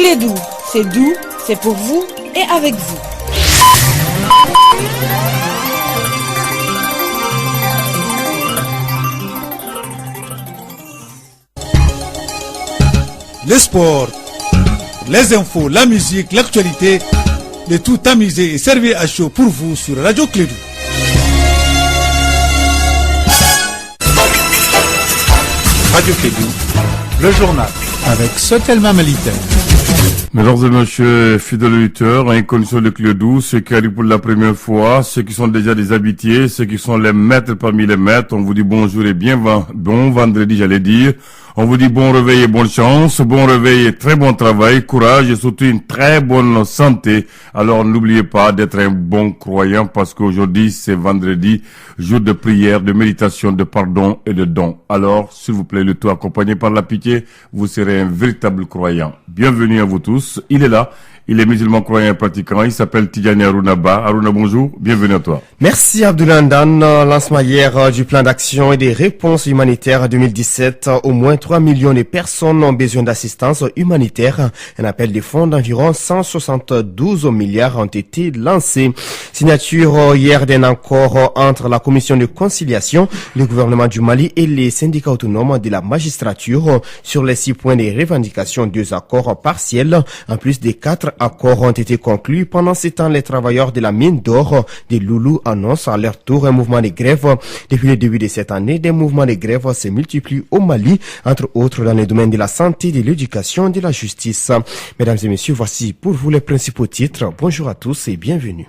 Clédou, c'est doux, c'est pour vous et avec vous. Les sports, les infos, la musique, l'actualité, le tout tamisé et servi à chaud pour vous sur Radio Clédou. Radio Clédou, le journal avec Sotelma Malitaire. Mesdames et messieurs, fidèles auditeurs, en condition de Clédou, ceux qui arrivent pour la première fois, ceux qui sont déjà des habitués, ceux qui sont les maîtres parmi les maîtres, on vous dit bonjour et bon vendredi, j'allais dire. On vous dit bon réveil et bonne chance, bon réveil et très bon travail, courage et surtout une très bonne santé. Alors n'oubliez pas d'être un bon croyant parce qu'aujourd'hui c'est vendredi, jour de prière, de méditation, de pardon et de don. Alors s'il vous plaît, le tout accompagné par la pitié, vous serez un véritable croyant. Bienvenue à vous tous, il est là. Il est musulman croyant et pratiquant. Il s'appelle Tidjani Harouna Ba. Harouna, bonjour. Bienvenue à toi. Merci Abdoulaye Ndan. Lancement hier du plan d'action et des réponses humanitaires 2017. Au moins 3 millions de personnes ont besoin d'assistance humanitaire. Un appel de fonds d'environ 172 milliards ont été lancés. Signature hier d'un accord entre la commission de conciliation, le gouvernement du Mali et les syndicats autonomes de la magistrature sur les 6 points de revendication. 2 accords partiels en plus des 4 accords ont été conclus. Pendant ce temps, les travailleurs de la mine d'or de Loulou annoncent à leur tour un mouvement de grève. Depuis le début de cette année, des mouvements de grève se multiplient au Mali, entre autres dans les domaines de la santé, de l'éducation et de la justice. Mesdames et messieurs, voici pour vous les principaux titres. Bonjour à tous et bienvenue.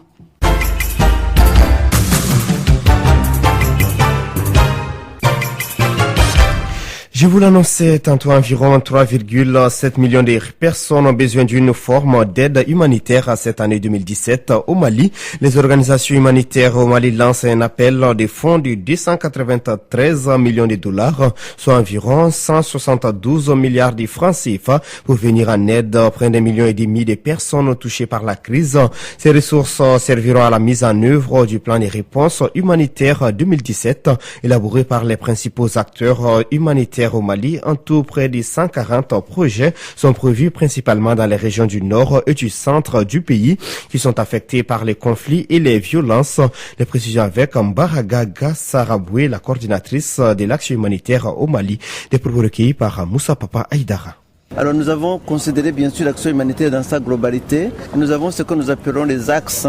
Je vous l'annonçais tantôt, environ 3,7 millions de personnes ont besoin d'une forme d'aide humanitaire cette année 2017 au Mali. Les organisations humanitaires au Mali lancent un appel de fonds de 293 millions de dollars, soit environ 172 milliards de francs CFA pour venir en aide auprès d'1,5 million de personnes touchées par la crise. Ces ressources serviront à la mise en œuvre du plan de réponse humanitaire 2017 élaboré par les principaux acteurs humanitaires au Mali. En tout, près de 140 projets sont prévus principalement dans les régions du nord et du centre du pays qui sont affectés par les conflits et les violences. Les précisions avec Mbaraga Gassaraboué, la coordinatrice de l'action humanitaire au Mali. Des propos recueillis par Moussa Papa Aïdara. Alors nous avons considéré bien sûr l'action humanitaire dans sa globalité. Nous avons ce que nous appelons les axes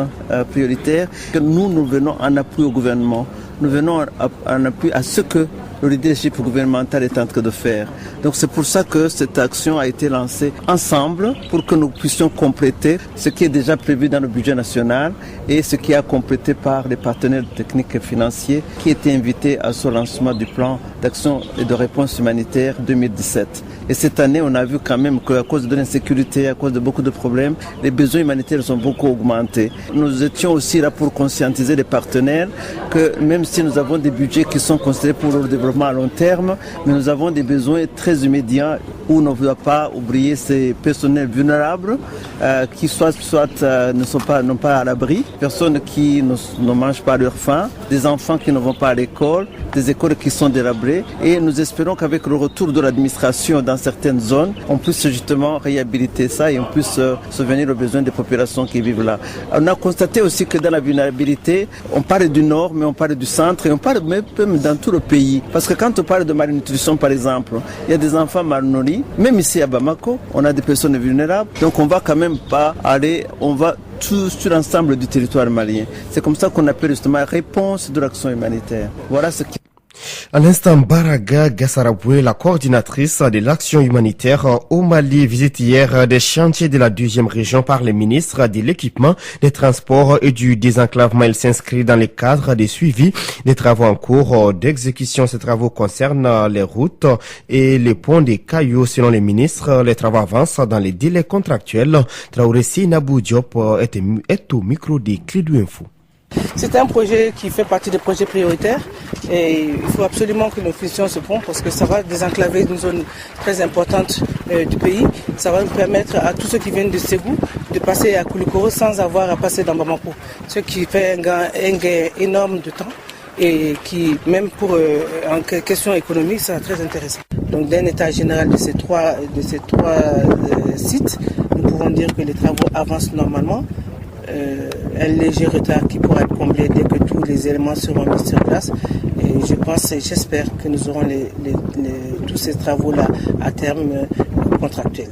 prioritaires que nous venons en appui au gouvernement. Nous venons en appui à ce que le leadership gouvernemental est en train de faire. Donc c'est pour ça que cette action a été lancée ensemble pour que nous puissions compléter ce qui est déjà prévu dans le budget national et ce qui est complété par les partenaires techniques et financiers qui étaient invités à ce lancement du plan d'action et de réponse humanitaire 2017. Et cette année, on a vu quand même qu'à cause de l'insécurité, à cause de beaucoup de problèmes, les besoins humanitaires ont beaucoup augmenté. Nous étions aussi là pour conscientiser les partenaires que même si nous avons des budgets qui sont considérés pour le développement à long terme, mais nous avons des besoins très immédiats où on ne doit pas oublier ces personnels vulnérables qui n'ont pas à l'abri, personnes qui ne mangent pas leur faim, des enfants qui ne vont pas à l'école, des écoles qui sont délabrées. Et nous espérons qu'avec le retour de l'administration dans certaines zones, on puisse justement réhabiliter ça et on puisse subvenir aux besoins des populations qui vivent là. On a constaté aussi que dans la vulnérabilité, on parle du nord, mais on parle du centre et on parle même dans tout le pays. Parce que quand on parle de malnutrition, par exemple, il y a des enfants mal nourris. Même ici à Bamako, on a des personnes vulnérables. Donc on va quand même pas aller, on va tout sur l'ensemble du territoire malien. C'est comme ça qu'on appelle justement réponse de l'action humanitaire. Voilà ce qui... À l'instant, Baraga Gassaraboué, la coordinatrice de l'action humanitaire au Mali, visite hier des chantiers de la 2e région par les ministres de l'équipement, des transports et du désenclavement. Elle s'inscrit dans le cadre des suivis des travaux en cours d'exécution. Ces travaux concernent les routes et les ponts des Cailloux. Selon les ministres, les travaux avancent dans les délais contractuels. Traoré Sinabou Diop est au micro des Clédou Info. C'est un projet qui fait partie des projets prioritaires et il faut absolument que nous finissions ce pont parce que ça va désenclaver une zone très importante du pays. Ça va nous permettre à tous ceux qui viennent de Ségou de passer à Koulikoro sans avoir à passer dans Bamako. Ce qui fait un gain énorme de temps et qui, même pour en question économique, c'est très intéressant. Donc d'un état général de ces trois sites, nous pouvons dire que les travaux avancent normalement. Un léger retard qui pourra être comblé dès que tous les éléments seront mis sur place. Et je pense et j'espère que nous aurons tous ces travaux-là à terme contractuels.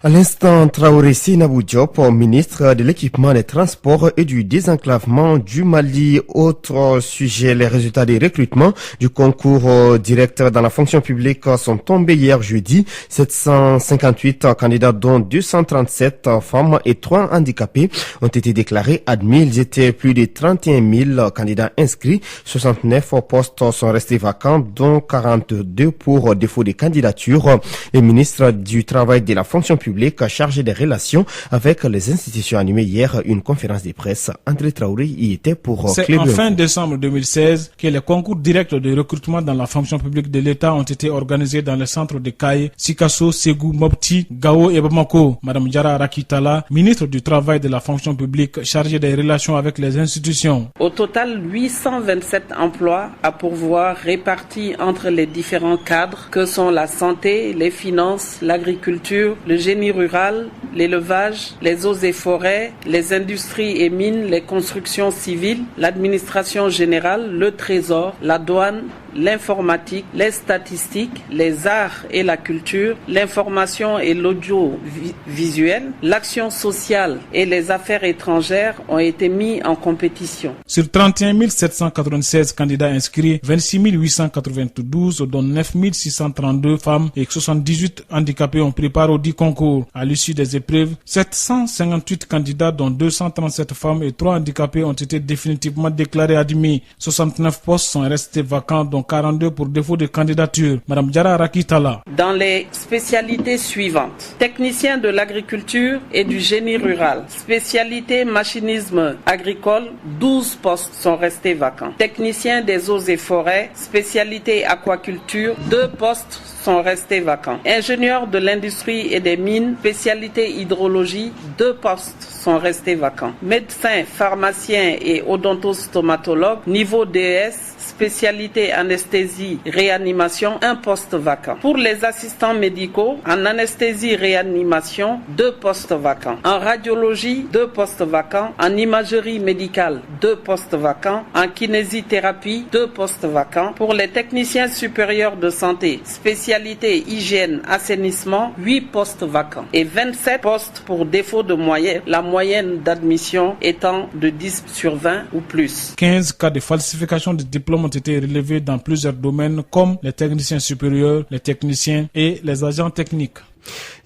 À l'instant, Traoré Seynabou Diop, ministre de l'équipement des transports et du désenclavement du Mali. Autre sujet, les résultats des recrutements du concours direct dans la fonction publique sont tombés hier jeudi. 758 candidats, dont 237 femmes et 3 handicapés, ont été déclarés admis. Ils étaient plus de 31 000 candidats inscrits. 69 postes sont restés vacants, dont 42 pour défaut de candidature. Le ministre du Travail de la fonction publique chargé des relations avec les institutions animé hier une conférence de presse. André Traoré y était pour C'est en fin décembre 2016 que les concours directs de recrutement dans la fonction publique de l'État ont été organisés dans les centres de Kaye, Sikasso, Ségou, Mopti, Gao et Bamako. Madame Diarra Rakitala, ministre du Travail de la fonction publique chargée des relations avec les institutions. Au total, 827 emplois à pourvoir répartis entre les différents cadres que sont la santé, les finances, l'agriculture, le génie rural, l'élevage, les eaux et forêts, les industries et mines, les constructions civiles, l'administration générale, le trésor, la douane, l'informatique, les statistiques, les arts et la culture, l'information et l'audiovisuel, l'action sociale et les affaires étrangères ont été mis en compétition. Sur 31 796 candidats inscrits, 26 892, dont 9 632 femmes et 78 handicapés ont pris part au dit concours. À l'issue des épreuves, 758 candidats, dont 237 femmes et 3 handicapés, ont été définitivement déclarés admis. 69 postes sont restés vacants, dont 42 pour défaut de candidature. Madame Diarra Rakitala. Dans les spécialités suivantes: technicien de l'agriculture et du génie rural, spécialité machinisme agricole, 12 postes sont restés vacants. Technicien des eaux et forêts, spécialité aquaculture, 2 postes sont restés vacants. Ingénieur de l'industrie et des mines, spécialité hydrologie, 2 postes sont restés vacants. Médecin, pharmacien et odontostomatologue, niveau DS, spécialité anesthésie réanimation, 1 poste vacant. Pour les assistants médicaux, en anesthésie réanimation, 2 postes vacants. En radiologie, 2 postes vacants. En imagerie médicale, 2 postes vacants. En kinésithérapie, 2 postes vacants. Pour les techniciens supérieurs de santé, spécialité hygiène assainissement, 8 postes vacants. Et 27 postes pour défaut de moyenne, la moyenne d'admission étant de 10 sur 20 ou plus. 15 cas de falsification de diplômes ont été relevés dans plusieurs domaines comme les techniciens supérieurs, les techniciens et les agents techniques.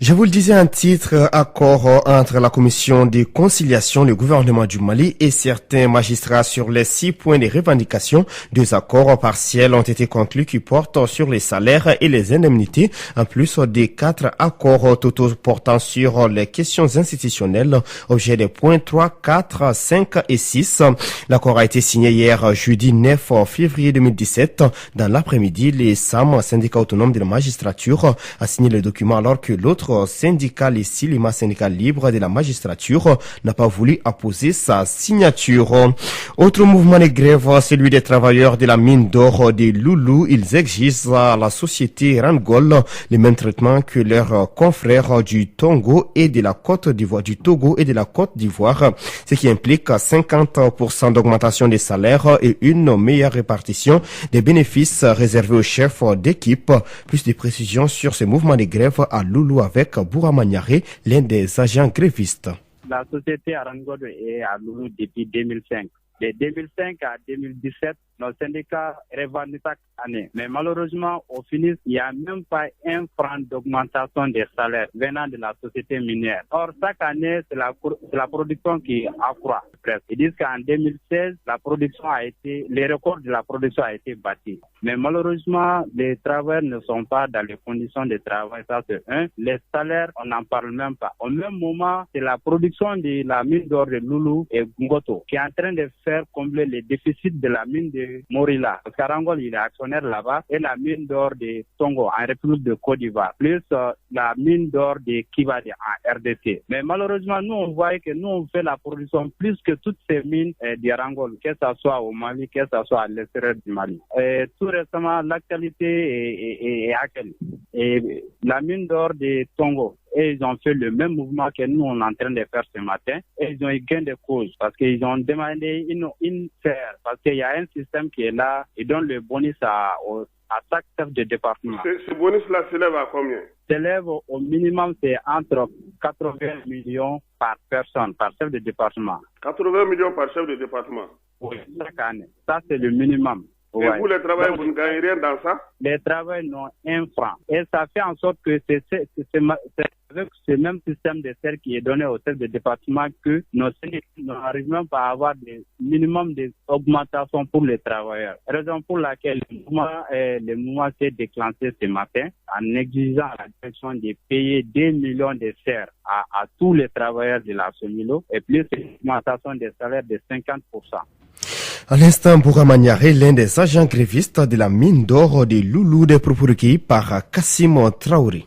Je vous le disais, un titre, accord entre la commission de conciliation, le gouvernement du Mali et certains magistrats sur les 6 points de revendication. 2 accords partiels ont été conclus qui portent sur les salaires et les indemnités, en plus des 4 accords totaux portant sur les questions institutionnelles, objet des points 3, 4, 5 et 6. L'accord a été signé hier jeudi 9 février 2017. Dans l'après-midi, les SAM, syndicat autonome de la magistrature, a signé le document alors que l'autre syndicat, les Silima, syndicat libre de la magistrature, n'a pas voulu apposer sa signature. Autre mouvement de grève, celui des travailleurs de la mine d'or de Loulou. Ils exigent à la société Rangol le même traitement que leurs confrères du Togo et de la Côte d'Ivoire, ce qui implique 50% d'augmentation des salaires et une meilleure répartition des bénéfices réservés aux chefs d'équipe. Plus de précisions sur ce mouvement de grève à Loulou avec Bourama Niaré, l'un des agents grévistes. La société Arangod est à Loulou depuis 2005. De 2005 à 2017, nos syndicats revendiquent chaque année. Mais malheureusement, au finish, il n'y a même pas 1 franc d'augmentation des salaires venant de la société minière. Or, chaque année, c'est la production qui accroît. Ils disent qu'en 2016, les records de la production a été bâti. Mais malheureusement, les travailleurs ne sont pas dans les conditions de travail. Ça, c'est un. Les salaires, on n'en parle même pas. Au même moment, c'est la production de la mine d'or de Loulou et Ngoto qui est en train de faire combler les déficits de la mine de Morila. Parce qu'Arangol, il est actionnaire là-bas, et la mine d'or de Tongo en République de Côte d'Ivoire, plus la mine d'or de Kibade en RDC. Mais malheureusement, nous, on voit que nous, on fait la production plus que toutes ces mines d'Arangol, que ce soit au Mali, que ce soit à l'extérieur du Mali. Tout récemment, l'actualité est à quelle? La mine d'or de Tongo et ils ont fait le même mouvement que nous on est en train de faire ce matin et ils ont eu gain de cause parce qu'ils ont demandé une serre parce qu'il y a un système qui est là et donne le bonus à chaque chef de département. Ce bonus-là s'élève à combien? S'élève au minimum, c'est entre 80 millions par personne, par chef de département. 80 millions par chef de département? Oui, chaque année. Ça, c'est le minimum. Et vous, les travailleurs, vous ne gagnez rien dans ça? Les travailleurs n'ont un franc. Et ça fait en sorte que c'est avec ce même système de serre qui est donné au chef de département que nos syndicats n'arrivent même pas à avoir des minimum d'augmentation pour les travailleurs. Raison pour laquelle le mouvement s'est déclenché ce matin en exigeant à la direction de payer 2 millions de serres à tous les travailleurs de la Somilo et plus une augmentation des salaires de 50%. À l'instant, Bourama Niaré, l'un des agents grévistes de la mine d'or de Loulou, des propos recueillis par Kassim Traoré.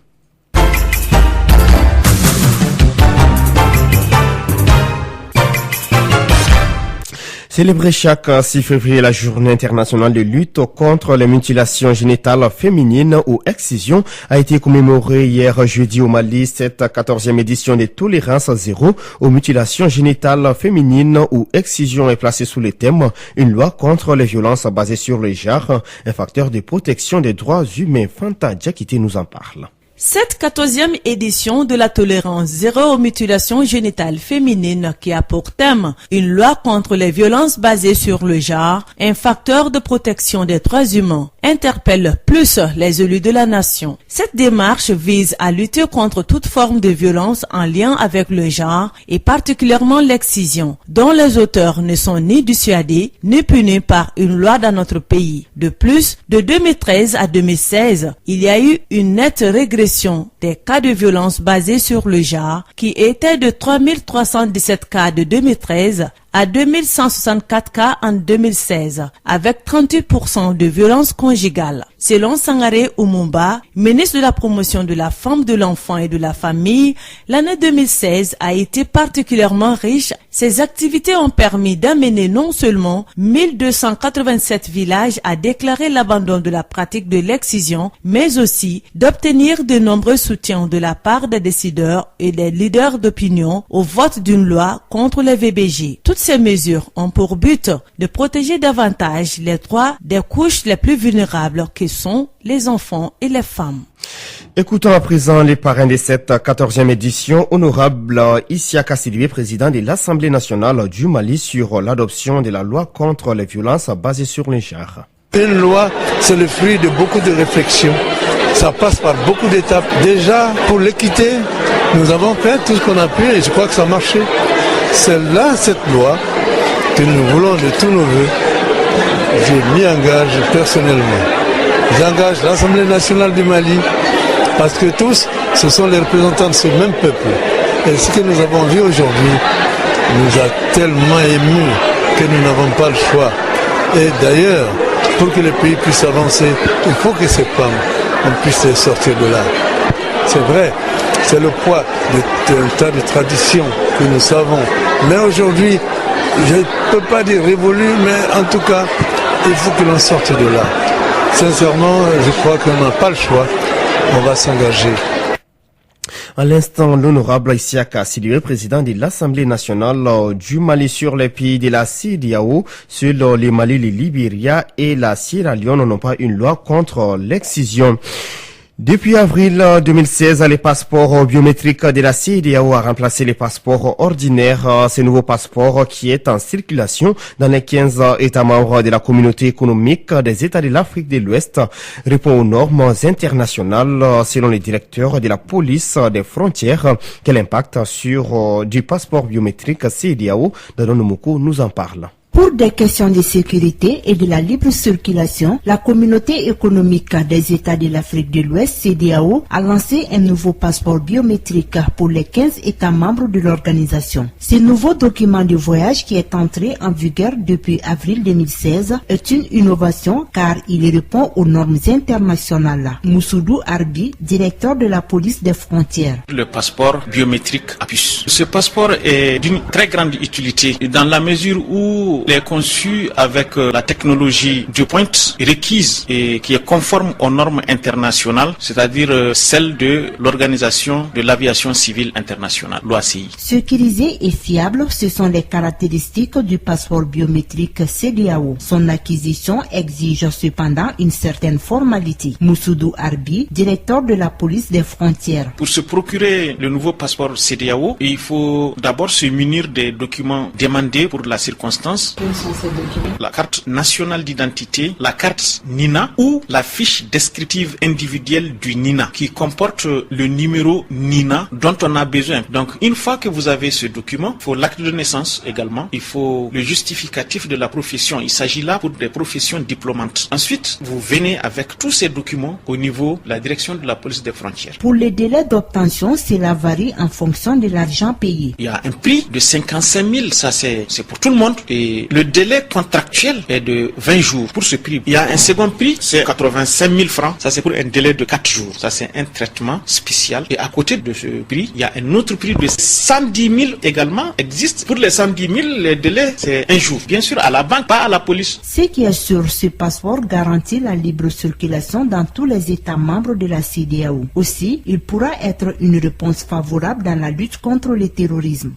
Célébrer chaque 6 février la journée internationale de lutte contre les mutilations génitales féminines ou excision a été commémorée hier jeudi au Mali. Cette 14e édition de Tolérance zéro aux mutilations génitales féminines ou excision est placée sous le thème une loi contre les violences basées sur le genre, un facteur de protection des droits humains. Fanta Diakité nous en parle. Cette 14e édition de la tolérance zéro aux mutilations génitales féminines qui a pour thème une loi contre les violences basées sur le genre, un facteur de protection des droits humains, interpelle plus les élus de la nation. Cette démarche vise à lutter contre toute forme de violence en lien avec le genre et particulièrement l'excision, dont les auteurs ne sont ni dissuadés ni punis par une loi dans notre pays. De plus, de 2013 à 2016, il y a eu une nette régression des cas de violence basés sur le genre qui était de 3317 cas de 2013 à 2164 cas en 2016, avec 38% de violences conjugales. Selon Sangaré Oumumba, ministre de la promotion de la femme, de l'enfant et de la famille, l'année 2016 a été particulièrement riche. Ces activités ont permis d'amener non seulement 1287 villages à déclarer l'abandon de la pratique de l'excision, mais aussi d'obtenir de nombreux soutiens de la part des décideurs et des leaders d'opinion au vote d'une loi contre les VBG. Toutes ces mesures ont pour but de protéger davantage les droits des couches les plus vulnérables qui sont les enfants et les femmes. Écoutons à présent les parrains de cette 14e édition, honorable Isiaka Sidibé, président de l'Assemblée nationale du Mali, sur l'adoption de la loi contre les violences basées sur le genre. Une loi, c'est le fruit de beaucoup de réflexions. Ça passe par beaucoup d'étapes. Déjà, pour l'équité, nous avons fait tout ce qu'on a pu et je crois que ça a marché. C'est là, cette loi, que nous voulons de tous nos voeux. J'ai mis en gage personnellement. J'engage l'Assemblée nationale du Mali parce que tous, ce sont les représentants de ce même peuple. Et ce que nous avons vu aujourd'hui nous a tellement émus que nous n'avons pas le choix. Et d'ailleurs, pour que le pays puisse avancer, il faut que ces femmes, on puisse les sortir de là. C'est vrai, c'est le poids d'un tas de traditions que nous savons. Mais aujourd'hui, je ne peux pas dire révolu, mais en tout cas, il faut que l'on sorte de là. Sincèrement, je crois qu'on n'a pas le choix. On va s'engager. À l'instant, l'honorable Isiaka Sidibé, président de l'Assemblée nationale du Mali, sur les pays de la CEDEAO, sur le Mali, le Libéria et la Sierra Leone n'ont pas une loi contre l'excision. Depuis avril 2016, les passeports biométriques de la CEDEAO a remplacé les passeports ordinaires. Ce nouveau passeport qui est en circulation dans les 15 États membres de la communauté économique des États de l'Afrique de l'Ouest répond aux normes internationales. Selon le directeur de la police des frontières, quel impact sur du passeport biométrique CEDEAO? Daron Moko nous en parle. Pour des questions de sécurité et de la libre circulation, la communauté économique des États de l'Afrique de l'Ouest, CEDEAO, a lancé un nouveau passeport biométrique pour les 15 États membres de l'organisation. Ce nouveau document de voyage qui est entré en vigueur depuis avril 2016 est une innovation car il répond aux normes internationales. Moussoudou Arbi, directeur de la police des frontières. Le passeport biométrique à puce. Ce passeport est d'une très grande utilité dans la mesure où CEDEAO est conçu avec la technologie de pointe requise et qui est conforme aux normes internationales, c'est-à-dire celle de l'Organisation de l'aviation civile internationale, l'OACI. Sécurisé et fiable, ce sont les caractéristiques du passeport biométrique CEDEAO. Son acquisition exige cependant une certaine formalité. Moussoudou Arbi, directeur de la police des frontières. Pour se procurer le nouveau passeport CEDEAO, il faut d'abord se munir des documents demandés pour la circonstance. Quels sont ces documents? La carte nationale d'identité, la carte NINA ou la fiche descriptive individuelle du NINA qui comporte le numéro NINA dont on a besoin. Donc une fois que vous avez ce document, il faut l'acte de naissance également, il faut le justificatif de la profession. Il s'agit là pour des professions diplômantes. Ensuite, vous venez avec tous ces documents au niveau de la direction de la police des frontières. Pour les délais d'obtention, cela varie en fonction de l'argent payé. Il y a un prix de 55 000, ça c'est pour tout le monde. Et le délai contractuel est de 20 jours pour ce prix. Il y a un second prix, c'est 85 000 francs, ça c'est pour un délai de 4 jours. Ça c'est un traitement spécial. Et à côté de ce prix, il y a un autre prix de 110 000 également existe. Pour les 110 000, le délai c'est un jour. Bien sûr, à la banque, pas à la police. Ce qui est sûr, ce passeport garantit la libre circulation dans tous les États membres de la CEDEAO. Aussi, il pourra être une réponse favorable dans la lutte contre le terrorisme.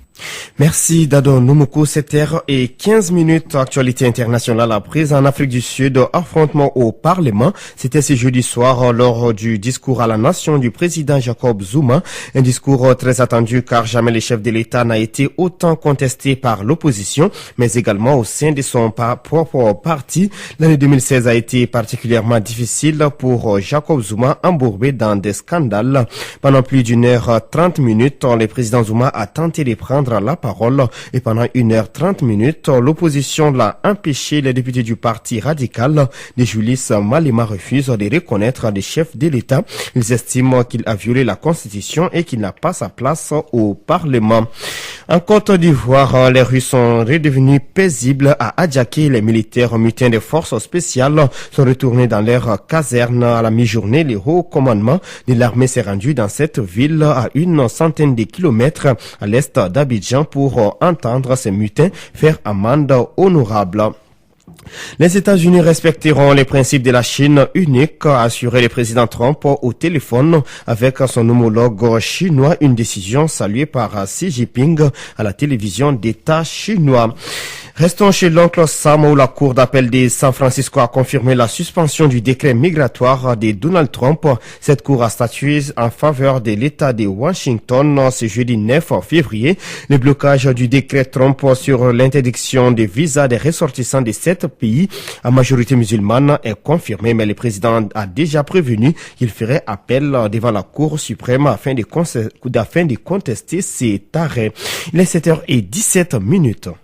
Merci Dado Numoko, 7h15. Actualité internationale après en Afrique du Sud, affrontement au Parlement. C'était ce jeudi soir lors du discours à la nation du président Jacob Zuma. Un discours très attendu car jamais le chef de l'État n'a été autant contesté par l'opposition, mais également au sein de son propre parti. L'année 2016 a été particulièrement difficile pour Jacob Zuma, embourbé dans des scandales. Pendant plus d'1h30, le président Zuma a tenté de prendre la parole et pendant 1h30, l'opposition l'a empêché. Les députés du parti radical de Julius Malema refusent de reconnaître le chef de l'État. Ils estiment qu'il a violé la Constitution et qu'il n'a pas sa place au Parlement. En Côte d'Ivoire, les rues sont redevenues paisibles à Adjaké. Les militaires mutins des forces spéciales sont retournés dans leurs casernes à la mi-journée. Le haut commandement de l'armée s'est rendu dans cette ville à une centaine de kilomètres à l'est d'Abidjan pour entendre ces mutins faire amende honorable. Les États-Unis respecteront les principes de la Chine unique, a assuré le président Trump au téléphone avec son homologue chinois, une décision saluée par Xi Jinping à la télévision d'État chinois. Restons chez l'oncle Sam où la Cour d'appel de San Francisco a confirmé la suspension du décret migratoire de Donald Trump. Cette Cour a statué en faveur de l'État de Washington ce jeudi 9 février. Le blocage du décret Trump sur l'interdiction des visas des ressortissants de 7 pays à majorité musulmane est confirmé, mais le président a déjà prévenu qu'il ferait appel devant la Cour suprême afin de contester cet arrêt. Il est 7h17.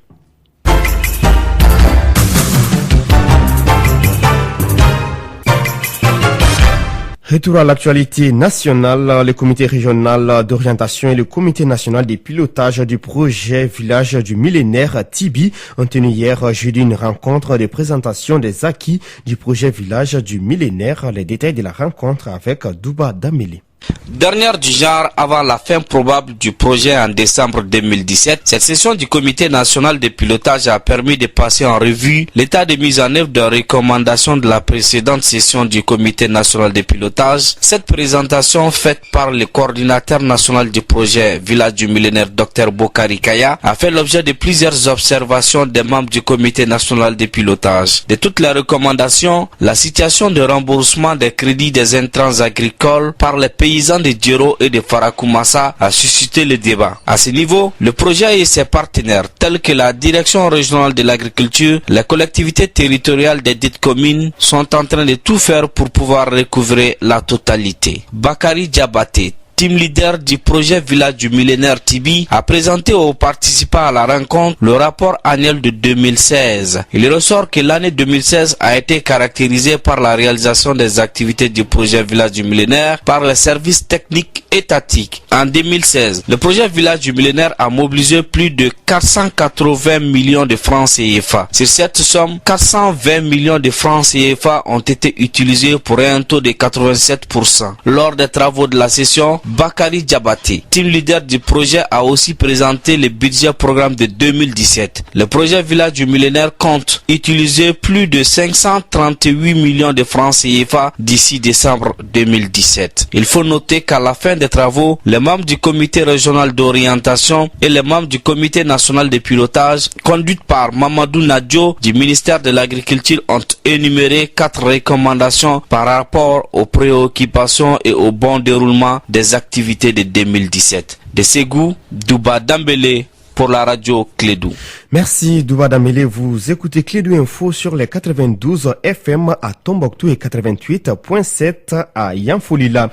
Retour à l'actualité nationale, le comité régional d'orientation et le comité national de pilotage du projet Village du millénaire Tibi ont tenu hier jeudi une rencontre de présentation des acquis du projet Village du millénaire. Les détails de la rencontre avec Douba Dameli. Dernière du genre avant la fin probable du projet en décembre 2017, cette session du comité national de pilotage a permis de passer en revue l'état de mise en œuvre des recommandations de la précédente session du comité national de pilotage. Cette présentation faite par le coordinateur national du projet Village du millénaire Dr Bokari Kaya a fait l'objet de plusieurs observations des membres du comité national de pilotage. De toutes les recommandations, la situation de remboursement des crédits des intrants agricoles par les paysans de Djero et de Farakoumassa a suscité le débat. À ce niveau, le projet et ses partenaires, tels que la direction régionale de l'agriculture, les collectivités territoriales des dites communes, sont en train de tout faire pour pouvoir recouvrer la totalité. Bakari Diabaté, team leader du projet Village du millénaire Tibi, a présenté aux participants à la rencontre le rapport annuel de 2016. Il ressort que l'année 2016 a été caractérisée par la réalisation des activités du projet Village du millénaire par les services techniques étatiques. En 2016, le projet Village du millénaire a mobilisé plus de 480 millions de francs CFA. Sur cette somme, 420 millions de francs CFA ont été utilisés pour un taux de 87%. Lors des travaux de la session, Bakary Diabaté, team leader du projet, a aussi présenté le budget programme de 2017. Le projet Village du Millénaire compte utiliser plus de 538 millions de francs CFA d'ici décembre 2017. Il faut noter qu'à la fin des travaux, les membres du comité régional d'orientation et les membres du comité national de pilotage, conduits par Mamadou Nadjo du ministère de l'Agriculture, ont énuméré 4 recommandations par rapport aux préoccupations et au bon déroulement des activités de 2017. De Ségou, Douba Dambélé pour la radio Clédou. Merci Douba Dambélé. Vous écoutez Clédou Info sur les 92 FM à Tombouctou et 88.7 à Yanfolila.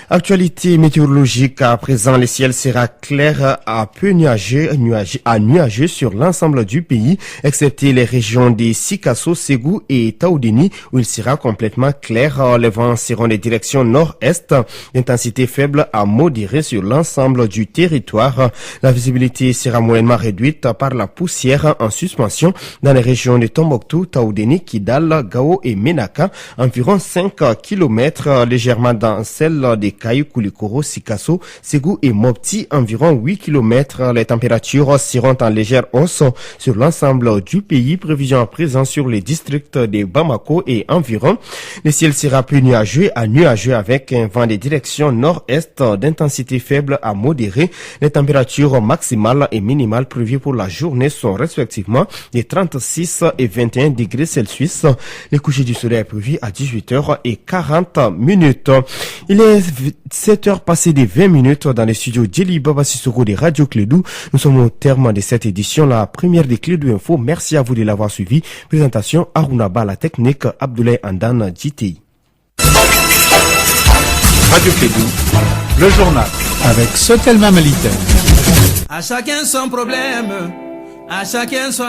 Actualité météorologique, à présent, le ciel sera clair à peu nuageux sur l'ensemble du pays, excepté les régions de Sikasso, Ségou et Taoudini, où il sera complètement clair. Les vents seront de direction nord-est, d'intensité faible à modérée sur l'ensemble du territoire. La visibilité sera moyennement réduite par la poussière en suspension dans les régions de Tombouctou, Taoudini, Kidal, Gao et Menaka, environ 5 km, légèrement dans celle des Caillou, Koulikoro, Sikasso, Ségou et Mopti, environ 8 km. Les températures seront en légère hausse sur l'ensemble du pays. Prévision à présent sur les districts de Bamako et environ. Le ciel sera plus nuageux à nuageux avec un vent de direction nord-est d'intensité faible à modérée. Les températures maximales et minimales prévues pour la journée sont respectivement de 36 et 21 degrés Celsius. Le coucher du soleil est prévu à 18h40. Il est 7h passées de 20 minutes dans les studios Djeli Baba Sissoko de Radio Clédou. Nous sommes au terme de cette édition, la première des Clédou Info. Merci à vous de l'avoir suivi. Présentation Aruna Ba, la technique Abdoulaye Andan JTI. Radio Clédou, le journal avec Sotelma Meliten. À chacun son problème, à chacun son